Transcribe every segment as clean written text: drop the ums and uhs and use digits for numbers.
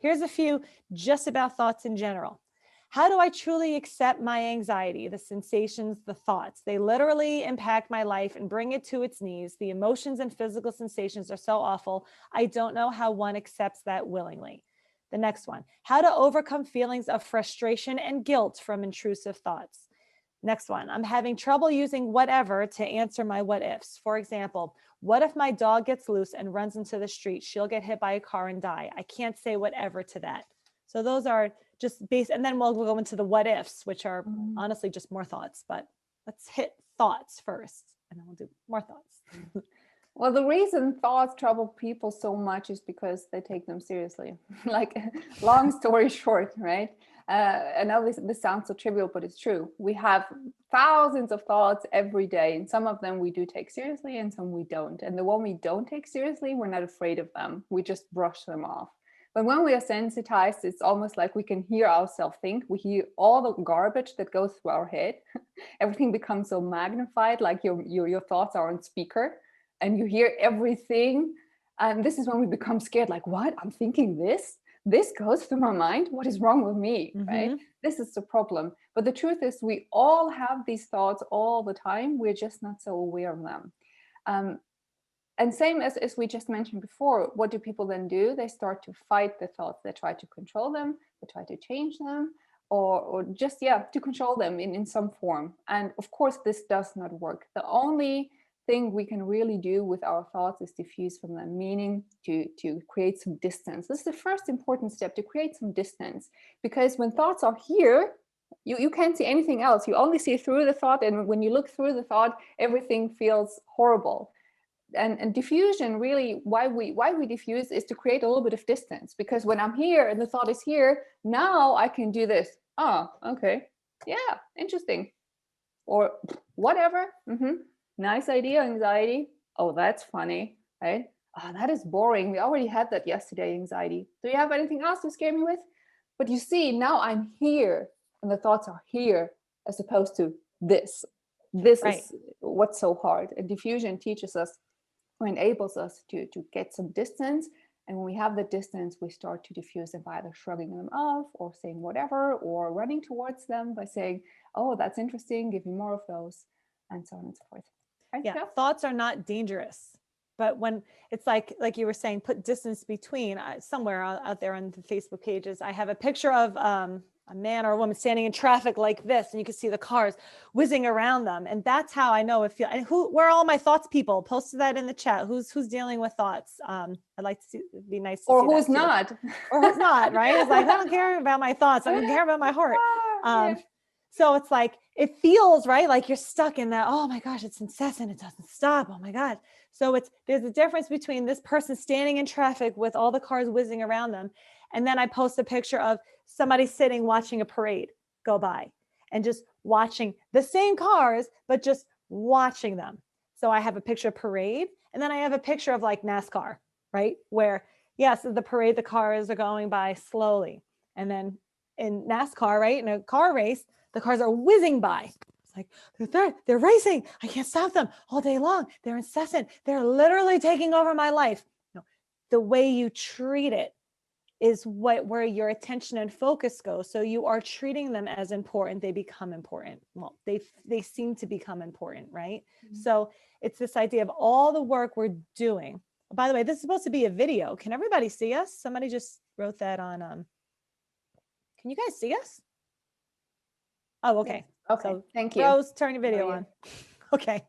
Here's a few just about thoughts in general. How do I truly accept my anxiety, the sensations, the thoughts? They literally impact my life and bring it to its knees. The emotions and physical sensations are so awful. I don't know how one accepts that willingly. The next one, how to overcome feelings of frustration and guilt from intrusive thoughts. Next one, I'm having trouble using whatever to answer my what ifs. For example, what if my dog gets loose and runs into the street? She'll get hit by a car and die. I can't say whatever to that. So those are just base, and then we'll go into the what ifs, which are honestly just more thoughts, but let's hit thoughts first and then we'll do more thoughts. Well, the reason thoughts trouble people so much is because they take them seriously. Like, long story short, right? I know this sounds so trivial, but it's true. We have thousands of thoughts every day, and some of them we do take seriously and some we don't. And the one we don't take seriously, we're not afraid of them. We just brush them off. But when we are sensitized, it's almost like we can hear ourselves think. We hear all the garbage that goes through our head. Everything becomes so magnified, like your thoughts are on speaker, and you hear everything. And this is when we become scared, like, what? I'm thinking this? This goes through my mind? What is wrong with me, right? This is the problem. But the truth is, we all have these thoughts all the time. We're just not so aware of them. And same as we just mentioned before, what do people then do? They start to fight the thoughts. They try to control them. They try to change them, or just, to control them in some form. And of course, this does not work. The only thing we can really do with our thoughts is diffuse from them, meaning to create some distance. This is the first important step, to create some distance. Because when thoughts are here, you can't see anything else. You only see through the thought. And when you look through the thought, everything feels horrible. And diffusion, really, why we diffuse is to create a little bit of distance, because when I'm here and the thought is here, now I can do this. Oh, okay. Yeah, interesting. Or whatever. Nice idea, anxiety. Oh, that's funny, right? Oh, that is boring. We already had that yesterday, anxiety. Do you have anything else to scare me with? But you see, now I'm here and the thoughts are here, as opposed to this. This is what's so hard. And diffusion teaches us, or enables us to get some distance. And when we have the distance, we start to diffuse them by either shrugging them off or saying whatever, or running towards them by saying, oh, that's interesting, give me more of those, and so on and so forth. Right? Yeah, thoughts are not dangerous. But when it's like you were saying, put distance between, somewhere out there on the Facebook pages, I have a picture of a man or a woman standing in traffic like this, and you can see the cars whizzing around them. And that's how I know if you, and where are all my thoughts people? Posted that in the chat. Who's dealing with thoughts? I'd like to see, it'd be nice to or see who's that not. Or who's not, right? It's like, I don't care about my thoughts. I don't care about my heart. So it's like, it feels right, like you're stuck in that, oh my gosh, it's incessant, it doesn't stop, oh my God. So there's a difference between this person standing in traffic with all the cars whizzing around them, and then I post a picture of somebody sitting watching a parade go by and just watching the same cars, but just watching them. So I have a picture of parade, and then I have a picture of like NASCAR, right? Where, yes, the parade, the cars are going by slowly. And then in NASCAR, right, in a car race, the cars are whizzing by. It's like, they're racing. I can't stop them all day long. They're incessant. They're literally taking over my life. No, the way you treat it is where your attention and focus goes. So you are treating them as important. They become important. Well, they seem to become important, right? So it's this idea of all the work we're doing. By the way, this is supposed to be a video. Can everybody see us? Somebody just wrote that on. Can you guys see us? Oh, okay. Okay, so thank you. Rose, turn your video on. Okay.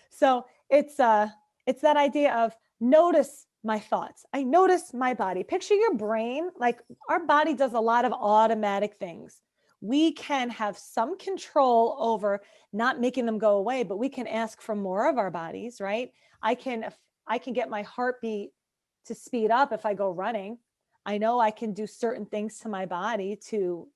So it's that idea of notice my thoughts. I notice my body. Picture your brain, like our body does a lot of automatic things. We can have some control over not making them go away, but we can ask for more of our bodies, right? I can get my heartbeat to speed up if I go running. I know I can do certain things to my body to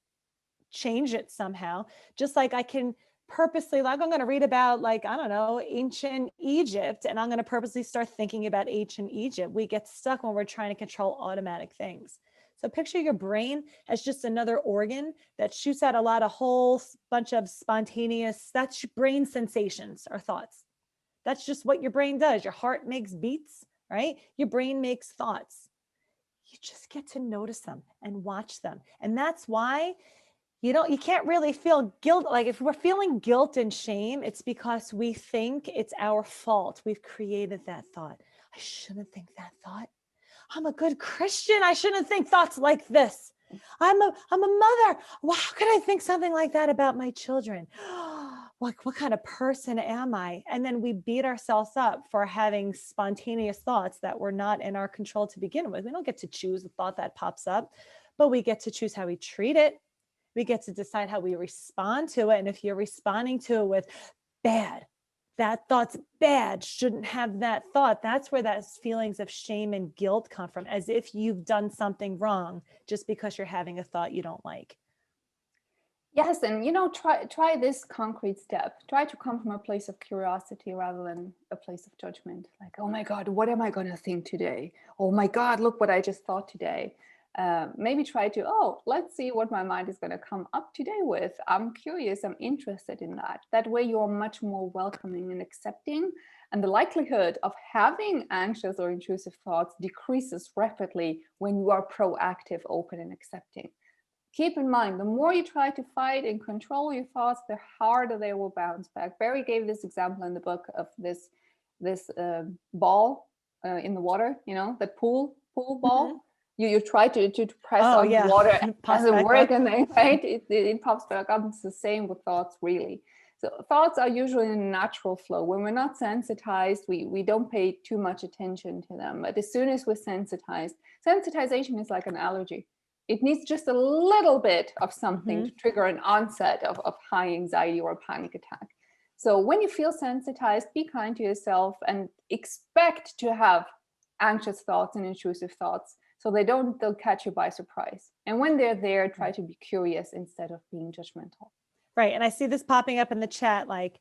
change it somehow, just like I can purposely, like I'm going to read about, like, I don't know, ancient Egypt, and I'm going to purposely start thinking about ancient Egypt. We get stuck when we're trying to control automatic things. So picture your brain as just another organ that shoots out a lot of whole bunch of spontaneous, that's brain sensations or thoughts. That's just what your brain does. Your heart makes beats, right? Your brain makes thoughts. you just get to notice them and watch them. And that's why you can't really feel guilt. Like if we're feeling guilt and shame, it's because we think it's our fault. We've created that thought. I shouldn't think that thought. I'm a good Christian. I shouldn't think thoughts like this. I'm a mother. Well, how could I think something like that about my children? What kind of person am I? And then we beat ourselves up for having spontaneous thoughts that were not in our control to begin with. We don't get to choose the thought that pops up, but we get to choose how we treat it. We get to decide how we respond to it. And if you're responding to it with bad, that thought's bad, shouldn't have that thought, that's where those feelings of shame and guilt come from, as if you've done something wrong just because you're having a thought you don't like. Yes, and try this concrete step. Try to come from a place of curiosity rather than a place of judgment. Like, oh my God, what am I going to think today? Oh my God, look what I just thought today. Maybe try to, let's see what my mind is going to come up today with. I'm curious, I'm interested in that. That way you're much more welcoming and accepting, and the likelihood of having anxious or intrusive thoughts decreases rapidly when you are proactive, open, and accepting. Keep in mind, the more you try to fight and control your thoughts, the harder they will bounce back. Barry gave this example in the book of this ball in the water, that pool ball. Mm-hmm. You try to press on the water, it doesn't work, and then it pops back up. It's the same with thoughts, really. So thoughts are usually in a natural flow. When we're not sensitized, we don't pay too much attention to them. But as soon as we're sensitized, sensitization is like an allergy. It needs just a little bit of something to trigger an onset of high anxiety or a panic attack. So when you feel sensitized, be kind to yourself and expect to have anxious thoughts and intrusive thoughts, so they'll catch you by surprise. And when they're there, try to be curious instead of being judgmental. Right. And I see this popping up in the chat, like,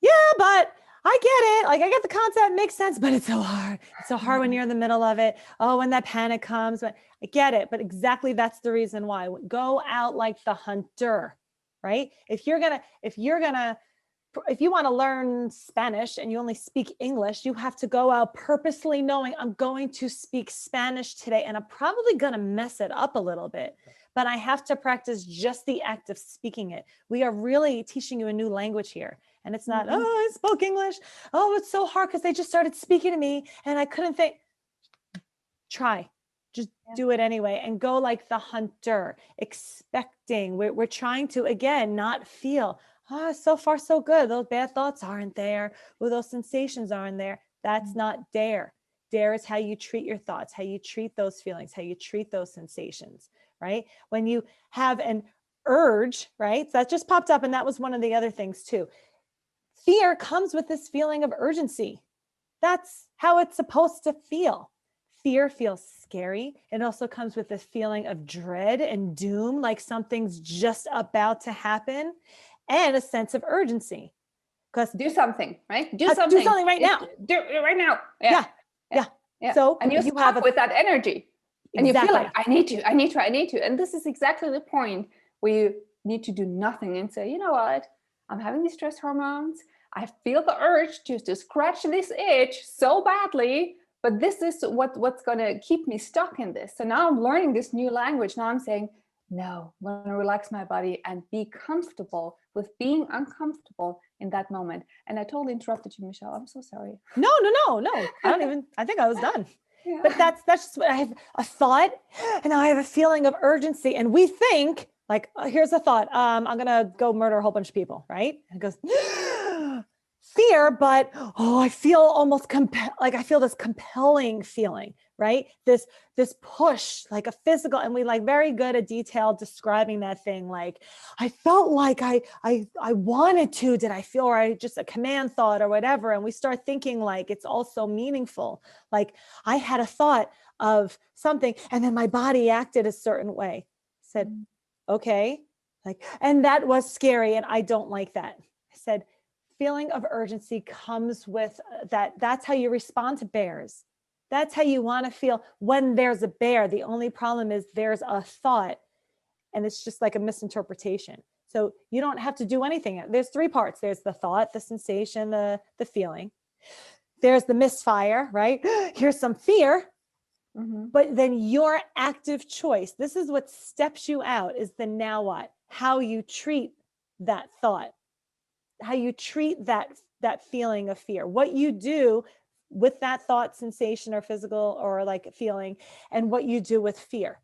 yeah, but I get it. Like, I get the concept, makes sense, but it's so hard. It's so hard when you're in the middle of it. Oh, when that panic comes, but I get it. But exactly that's the reason why. Go out like the hunter, right? If you want to learn Spanish and you only speak English, you have to go out purposely knowing I'm going to speak Spanish today, and I'm probably going to mess it up a little bit, but I have to practice just the act of speaking it. We are really teaching you a new language here. And it's not, I spoke English. Oh, it's so hard because they just started speaking to me and I couldn't think. Try. Just do it anyway and go like the hunter, expecting. We're trying to, again, not feel, so far so good. Those bad thoughts aren't there. Well, those sensations aren't there. That's not dare. Dare is how you treat your thoughts, how you treat those feelings, how you treat those sensations, right? When you have an urge, right? So that just popped up, and that was one of the other things too. Fear comes with this feeling of urgency. That's how it's supposed to feel. Fear feels scary. It also comes with this feeling of dread and doom, like something's just about to happen, and a sense of urgency. Because do something, right? Do something right now. Do it right now. Yeah. So and you have with that energy, and you feel like I need to. And this is exactly the point where you need to do nothing and say, you know what? I'm having these stress hormones. I feel the urge to scratch this itch so badly, but this is what's going to keep me stuck in this. So now I'm learning this new language. Now I'm saying, no, I'm going to relax my body and be comfortable with being uncomfortable in that moment. And I totally interrupted you, Michelle. I'm so sorry. No. I think I was done. Yeah. But that's just what I have, a thought, and now I have a feeling of urgency. And we think, like, here's a thought. I'm going to go murder a whole bunch of people, right? And it goes, fear, but, I feel almost I feel this compelling feeling, right? This push, like a physical, and we like very good at detail describing that thing. Like, I felt like I wanted to, did I feel, or just a command thought or whatever. And we start thinking like it's also meaningful. Like I had a thought of something and then my body acted a certain way. Said, okay, like, and that was scary. And I don't like that. I said, feeling of urgency comes with that. That's how you respond to bears. That's how you want to feel when there's a bear. The only problem is there's a thought, and it's just like a misinterpretation. So you don't have to do anything. There's three parts. There's the thought, the sensation, the feeling. There's the misfire, right? Here's some fear. But then your active choice, this is what steps you out, is the now what? How you treat that thought, how you treat that feeling of fear, what you do with that thought, sensation, or physical or like feeling, and what you do with fear.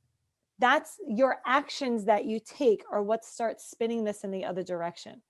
That's your actions that you take are what starts spinning this in the other direction.